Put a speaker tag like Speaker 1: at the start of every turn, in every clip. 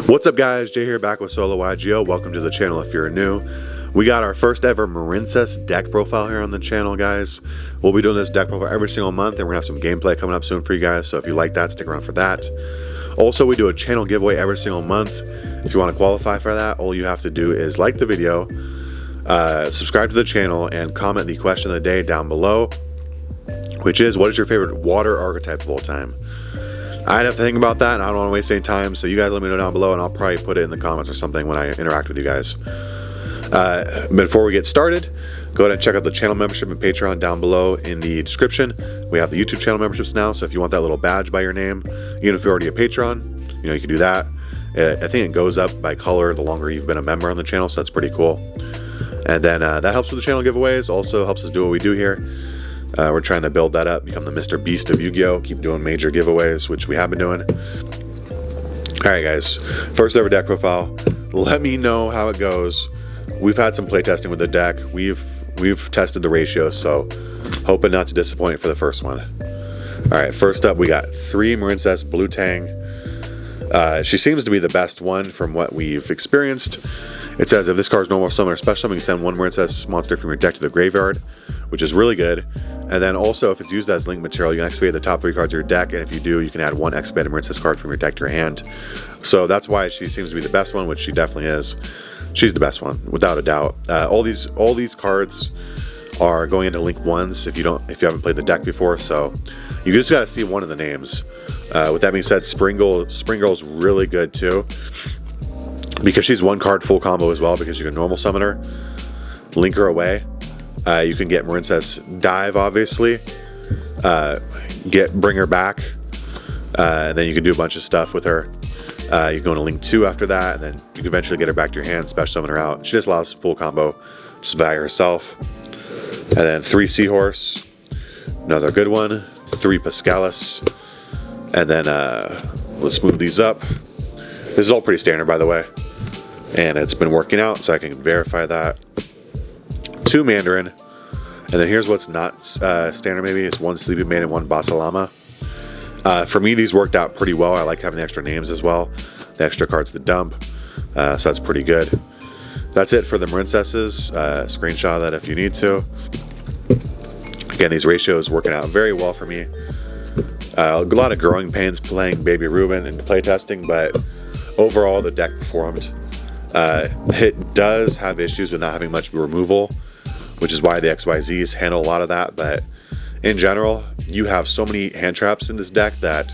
Speaker 1: What's up guys, Jay here back with Solo YGO. Welcome to the channel if you're new. We got our first ever Marincess deck profile here on the channel, guys. We'll be doing this deck profile every single month, and we're gonna have some gameplay coming up soon for you guys, so if you like that, stick around for that. Also, we do a channel giveaway every single month. If you want to qualify for that, all you have to do is like the video, subscribe to the channel, and comment the question of the day down below, which is, what is your favorite water archetype of all time? I'd have to think about that, and I don't want to waste any time, so you guys let me know down below, and I'll probably put it in the comments or something when I interact with you guys. Before we get started, go ahead and check out the channel membership and Patreon down below in the description. We have the YouTube channel memberships now, so if you want that little badge by your name, even if you're already a patron, you know, you can do that. I think it goes up by color the longer you've been a member on the channel, so that's pretty cool. And then that helps with the channel giveaways, also helps us do what we do here. We're trying to build that up, become the Mr. Beast of Yu-Gi-Oh! Keep doing major giveaways, which we have been doing. Alright guys, first ever deck profile. Let me know how it goes. We've had some playtesting with the deck. We've tested the ratios, so hoping not to disappoint for the first one. Alright, first up we got 3 Marincess Blue Tang. She seems to be the best one from what we've experienced. It says if this card's normal summon or special summon, you send 1 Marincess monster from your deck to the graveyard, which is really good. And then also, if it's used as link material, you can excavate the top 3 cards of your deck, and if you do, you can add 1 excavated Marincess card from your deck to your hand. So that's why she seems to be the best one, which she definitely is. She's the best one, without a doubt. All these cards are going into link 1s if you haven't played the deck before, so you just got to see one of the names. With that being said, Spring Girl's really good too, because she's 1 card full combo as well, because you can normal summon her, link her away. You can get Marincess Dive, obviously, bring her back, and then you can do a bunch of stuff with her. You go into link 2 after that, and then you can eventually get her back to your hand, special summon her out. She just allows full combo just by herself. And then 3 Seahorse, another good one. 3 Pascalis, and then let's move these up. This is all pretty standard, by the way, and it's been working out, so I can verify that. 2 Mandarin, and then here's what's not standard. Maybe it's 1 Sleepy Man and 1 Basalama. For me, these worked out pretty well. I like having the extra names as well, the extra cards to dump, so that's pretty good. That's it for the Marincesses. Screenshot that if you need to. Again, these ratios working out very well for me. A lot of growing pains playing Baby Ruben and playtesting, but overall the deck performed. It does have issues with not having much removal, which is why the XYZs handle a lot of that, but in general, you have so many hand traps in this deck that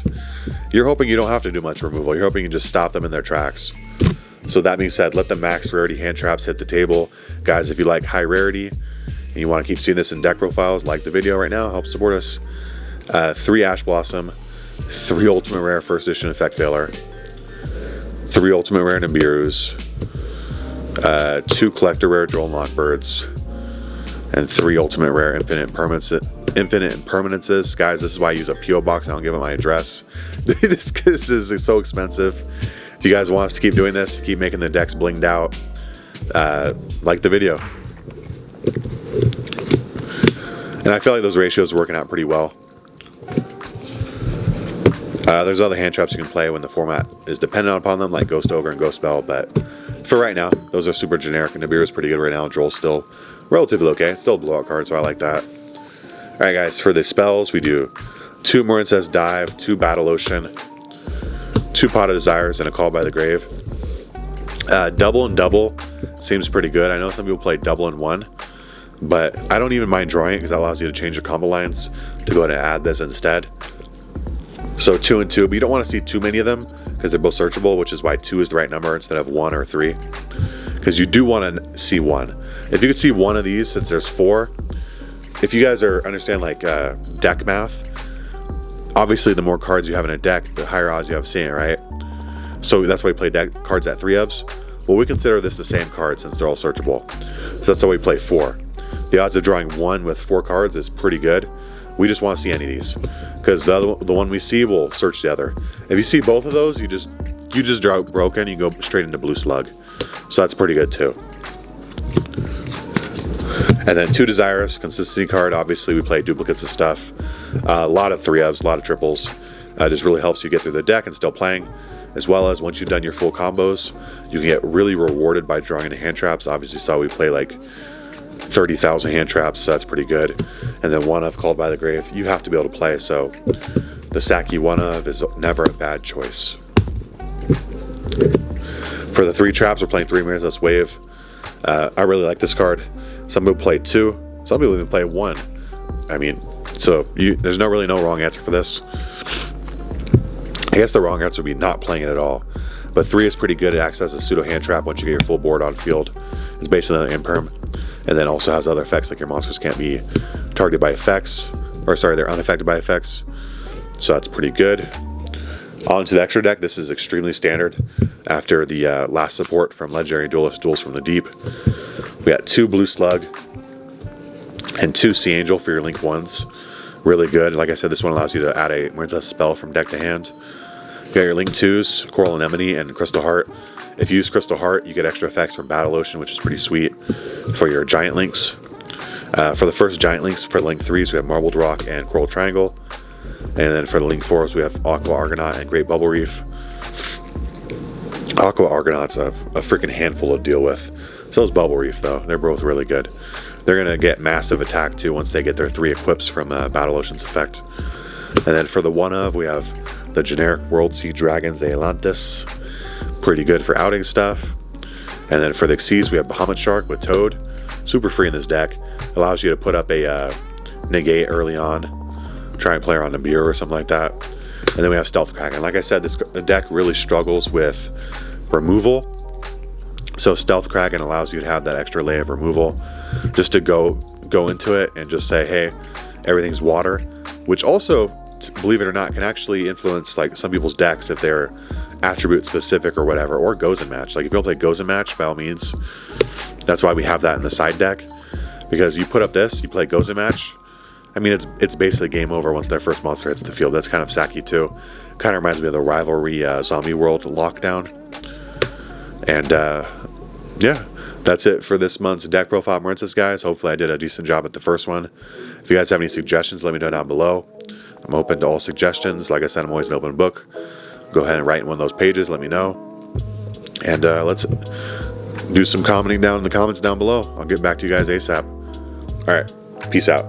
Speaker 1: you're hoping you don't have to do much removal. You're hoping you can just stop them in their tracks. So that being said, let the max rarity hand traps hit the table. Guys, if you like high rarity and you want to keep seeing this in deck profiles, like the video right now, help support us. 3 Ash Blossom, 3 Ultimate Rare First Edition Effect Veiler, 3 Ultimate Rare Nibiru's, 2 Collector Rare Droll Lockbirds, and 3 Ultimate Rare Infinite Impermanences. Guys, this is why I use a P.O. box. I don't give them my address. this is so expensive. If you guys want us to keep doing this, keep making the decks blinged out, like the video. And I feel like those ratios are working out pretty well. There's other hand traps you can play when the format is dependent upon them, like Ghost Ogre and Ghost Spell, but for right now, those are super generic, and Nibiru is pretty good right now. Droll's still relatively okay. It's still a blowout card, so I like that. Alright guys, for the spells, we do 2 Marincess Dive, 2 Battle Ocean, 2 Pot of Desires, and a Call by the Grave. Double and double seems pretty good. I know some people play double and 1, but I don't even mind drawing it because that allows you to change your combo lines to go ahead and add this instead. So 2 and 2, but you don't want to see too many of them because they're both searchable, which is why 2 is the right number instead of 1 or 3. Because you do want to see 1. If you could see 1 of these, since there's 4, if you guys understand like deck math, obviously the more cards you have in a deck, the higher odds you have seeing it, right? So that's why we play deck cards at 3 ofs. Well, we consider this the same card since they're all searchable. So that's why we play 4. The odds of drawing 1 with 4 cards is pretty good. We just want to see any of these, because the one we see will search the other. If you see both of those, you just draw broken. You go straight into Blue Slug, so that's pretty good too. And then 2 Desirous, consistency card. Obviously, we play duplicates of stuff. A lot of 3-ofs, a lot of triples. Just really helps you get through the deck and still playing. as well as once you've done your full combos, you can get really rewarded by drawing into hand traps. Obviously, saw we play like 30,000 hand traps, so that's pretty good. And then one of Called by the Grave, you have to be able to play, so the Saki one of is never a bad choice. For the 3 traps, we're playing 3 Marincess Wave. I really like this card. Some people play 2, some people even play 1. I mean, so there's really no wrong answer for this. I guess the wrong answer would be not playing it at all. But 3 is pretty good. It acts as a pseudo hand trap once you get your full board on field. It's basically an imperm, and then also has other effects like your monsters can't be targeted by effects, or sorry, they're unaffected by effects. So that's pretty good. On to the extra deck. This is extremely standard after the last support from Legendary Duelist, Duels from the Deep. We got 2 Blue Slug and 2 Sea Angel for your Link 1s. Really good. Like I said, this one allows you to add a Marincess spell from deck to hand. You got your Link 2s, Coral Anemone and Crystal Heart. If you use Crystal Heart, you get extra effects from Battle Ocean, which is pretty sweet for your Giant Links. For the first Giant Links, for Link 3s, we have Marbled Rock and Coral Triangle. And then for the Link 4s, we have Aqua Argonaut and Great Bubble Reef. Aqua Argonaut's a freaking handful to deal with. So is Bubble Reef, though. They're both really good. They're going to get massive attack, too, once they get their 3 equips from Battle Ocean's effect. And then for the one of, we have the generic World Sea Dragons Atlantis. Pretty good for outing stuff. And then for the Xyz, we have Bahamut Shark with Toad. Super free in this deck. Allows you to put up a negate early on. Try and play her on Nibiru or something like that. And then we have Stealth Kraken. Like I said, the deck really struggles with removal. So Stealth Kraken allows you to have that extra layer of removal. Just to go into it and just say, hey, everything's water. Which also, believe it or not, can actually influence like some people's decks if they're attribute specific or whatever, or Gozen Match. Like if you don't play Gozen Match, by all means. That's why we have that in the side deck. Because you put up this, you play Gozen Match. I mean, it's basically game over once their first monster hits the field. That's kind of Saki too. Kind of reminds me of the Rivalry Zombie World lockdown. And yeah, that's it for this month's deck profile Marincess, guys. Hopefully I did a decent job at the first one. If you guys have any suggestions, let me know down below. I'm open to all suggestions. Like I said, I'm always an open book. Go ahead and write in one of those pages. Let me know. And let's do some commenting down in the comments down below. I'll get back to you guys ASAP. All right. Peace out.